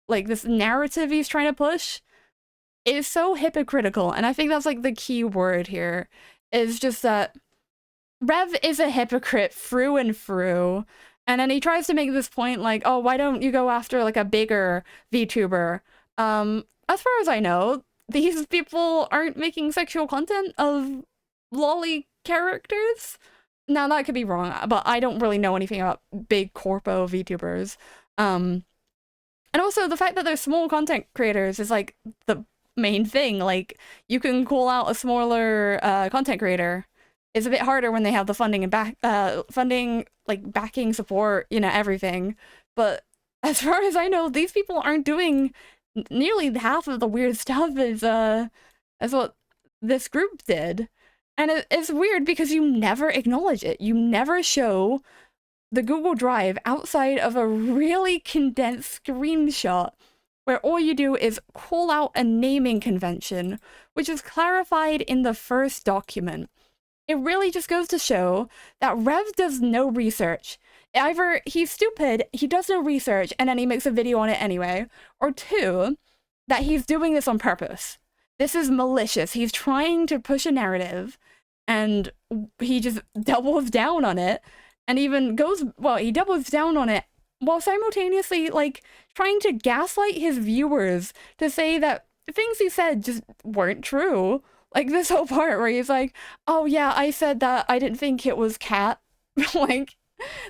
like, this narrative he's trying to push is so hypocritical, and I think that's, like, the key word here, is just that Rev is a hypocrite through and through, and then he tries to make this point, like, oh, why don't you go after, like, a bigger VTuber? As far as I know, these people aren't making sexual content of lolly characters. Now, that could be wrong, but I don't really know anything about big corpo VTubers. And also, the fact that they're small content creators is, like, the main thing. Like, you can call out a smaller content creator. It's a bit harder when they have the funding and funding, like, backing, support, you know, everything. But as far as I know, these people aren't doing nearly half of the weird stuff as what this group did. And it's weird because you never acknowledge it. You never show the Google Drive outside of a really condensed screenshot where all you do is call out a naming convention, which is clarified in the first document. It really just goes to show that Rev does no research. Either he's stupid, he does no research, and then he makes a video on it anyway, or two, that he's doing this on purpose. This is malicious. He's trying to push a narrative, and he just doubles down on it, and even goes, well, he doubles down on it while simultaneously, like, trying to gaslight his viewers to say that things he said just weren't true. Like, this whole part where he's like, oh yeah, I said that I didn't think it was Kat. Like,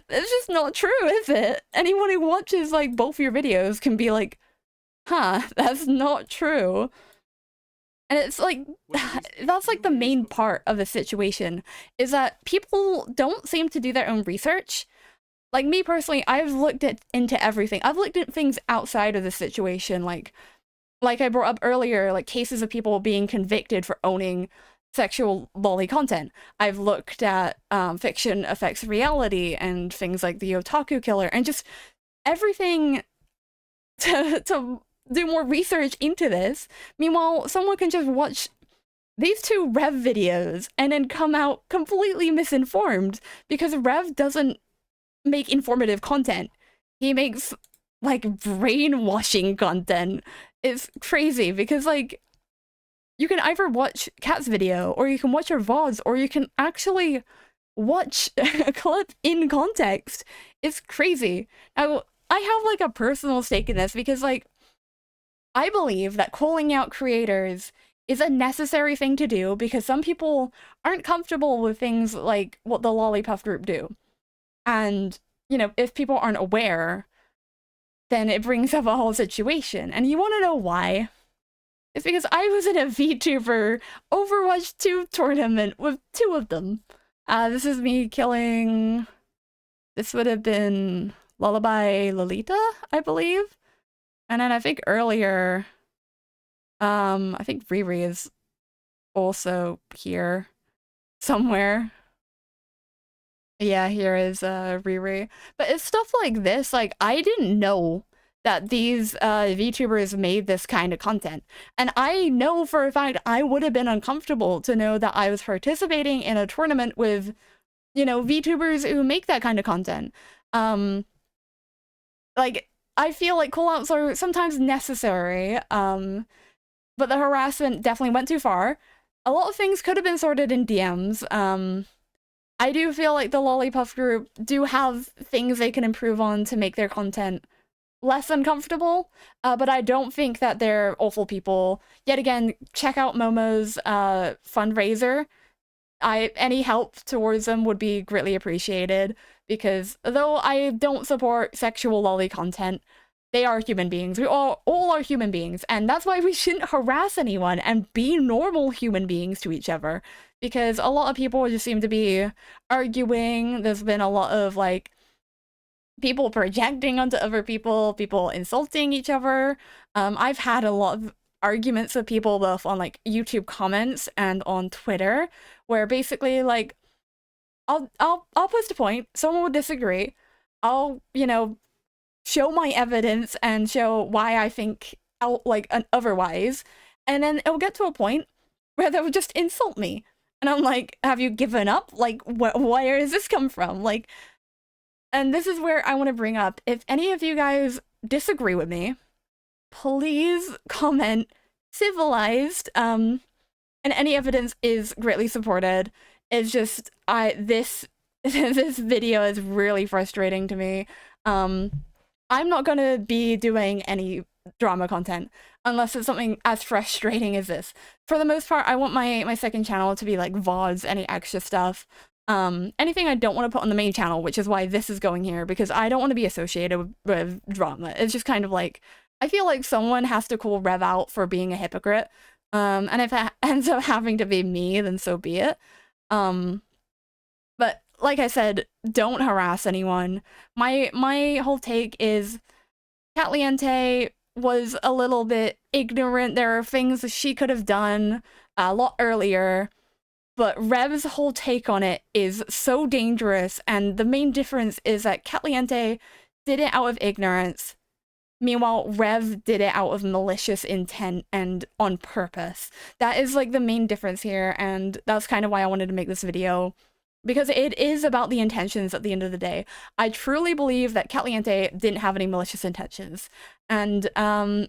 it's just not true, is it? Anyone who watches, like, both your videos can be like, huh, that's not true. And it's like, that's like the main part of the situation, is that people don't seem to do their own research. Like, me personally, I've looked into everything. I've looked at things outside of the situation, like I brought up earlier, like cases of people being convicted for owning sexual lolly content. I've looked at fiction affects reality and things like the otaku killer and just everything to do more research into this. Meanwhile, someone can just watch these two Rev videos and then come out completely misinformed because Rev doesn't make informative content. He makes like brainwashing content. It's crazy because like you can either watch Kat's video or you can watch her VODs or you can actually watch a clip in context. It's crazy. Now, I have like a personal stake in this because like I believe that calling out creators is a necessary thing to do because some people aren't comfortable with things like what the Lollipop group do. And, you know, if people aren't aware, then it brings up a whole situation. And you want to know why? It's because I was in a VTuber Overwatch 2 tournament with 2 of them. This is me killing... This would have been Lullaby Lolita, I believe. And then I think earlier... I think Riri is also here somewhere. Yeah, here is Riri. But it's stuff like this, like, I didn't know that these VTubers made this kind of content. And I know for a fact I would have been uncomfortable to know that I was participating in a tournament with, you know, VTubers who make that kind of content. Like, I feel like callouts are sometimes necessary, but the harassment definitely went too far. A lot of things could have been sorted in DMs. I do feel like the Lollipop group do have things they can improve on to make their content less uncomfortable, but I don't think that they're awful people. Yet again, check out Momo's fundraiser. Any help towards them would be greatly appreciated, because though I don't support sexual lolly content, they are human beings. We all are human beings, and that's why we shouldn't harass anyone and be normal human beings to each other. Because a lot of people just seem to be arguing. There's been a lot of, like, people projecting onto other people, people insulting each other. I've had a lot of arguments with people both on, like, YouTube comments and on Twitter, where basically, like, I'll post a point, someone will disagree, I'll, you know, show my evidence and show why I think otherwise, and then it'll get to a point where they'll just insult me. And I'm like, have you given up? Like, where does this come from? Like, and this is where I want to bring up, if any of you guys disagree with me, please comment civilized, and any evidence is greatly supported. It's just, this video is really frustrating to me. I'm not gonna be doing any drama content unless it's something as frustrating as this. For the most part, I want my second channel to be like VODs, any extra stuff. Anything I don't want to put on the main channel, which is why this is going here, because I don't want to be associated with drama. It's just kind of like, I feel like someone has to call Rev out for being a hypocrite. And if that ends up having to be me, then so be it. But like I said, don't harass anyone. My whole take is Katliente was a little bit ignorant. There are things that she could have done a lot earlier, but Rev's whole take on it is so dangerous, and the main difference is that Katliente did it out of ignorance. Meanwhile, Rev did it out of malicious intent and on purpose. That is like the main difference here, and that's kind of why I wanted to make this video. Because it is about the intentions at the end of the day. I truly believe that Katliente didn't have any malicious intentions. And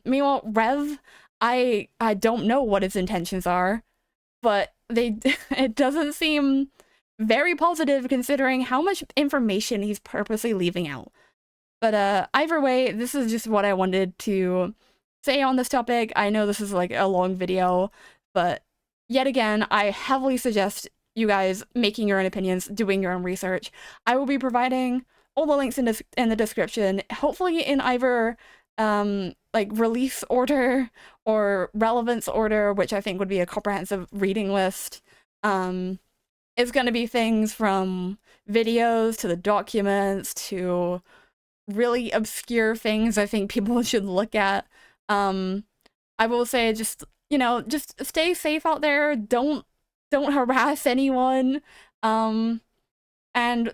meanwhile, Rev, I don't know what his intentions are, but it doesn't seem very positive considering how much information he's purposely leaving out. But either way, this is just what I wanted to say on this topic. I know this is like a long video, but yet again, I heavily suggest you guys making your own opinions, doing your own research. I will be providing all the links in the description, hopefully in either like release order or relevance order, which I think would be a comprehensive reading list. It's going to be things from videos to the documents to really obscure things I think people should look at. I will say, just, you know, just stay safe out there. Don't harass anyone. And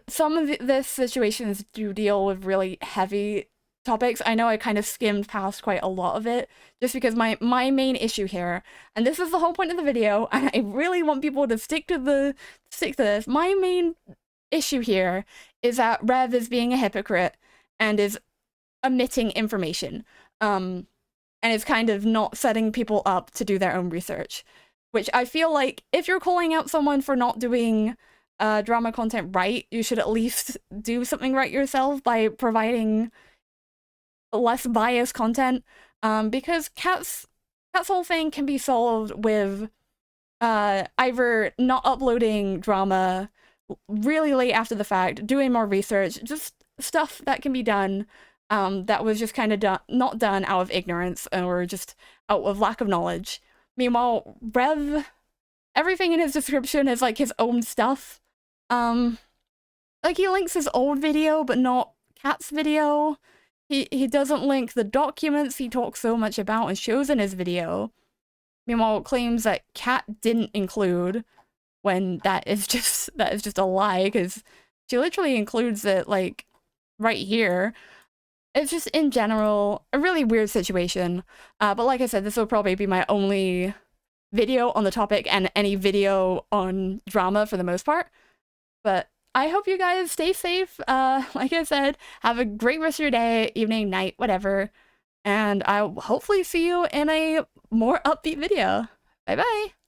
some of this situations do deal with really heavy topics. I know I kind of skimmed past quite a lot of it just because my main issue here, and this is the whole point of the video, and I really want people to stick to this. My main issue here is that Rev is being a hypocrite and is omitting information, and is kind of not setting people up to do their own research. Which I feel like if you're calling out someone for not doing drama content right, you should at least do something right yourself by providing less biased content, because Kat's whole thing can be solved with either not uploading drama really late after the fact, doing more research, just stuff that can be done that was just kind of not done out of ignorance or just out of lack of knowledge. Meanwhile, Rev, everything in his description is like his own stuff. Like he links his old video, but not Kat's video. He doesn't link the documents he talks so much about and shows in his video. Meanwhile, claims that Kat didn't include, when that is just a lie, because she literally includes it like right here. It's just in general a really weird situation. But like I said, this will probably be my only video on the topic and any video on drama for the most part. But I hope you guys stay safe. Like I said, have a great rest of your day, evening, night, whatever. And I'll hopefully see you in a more upbeat video. Bye bye!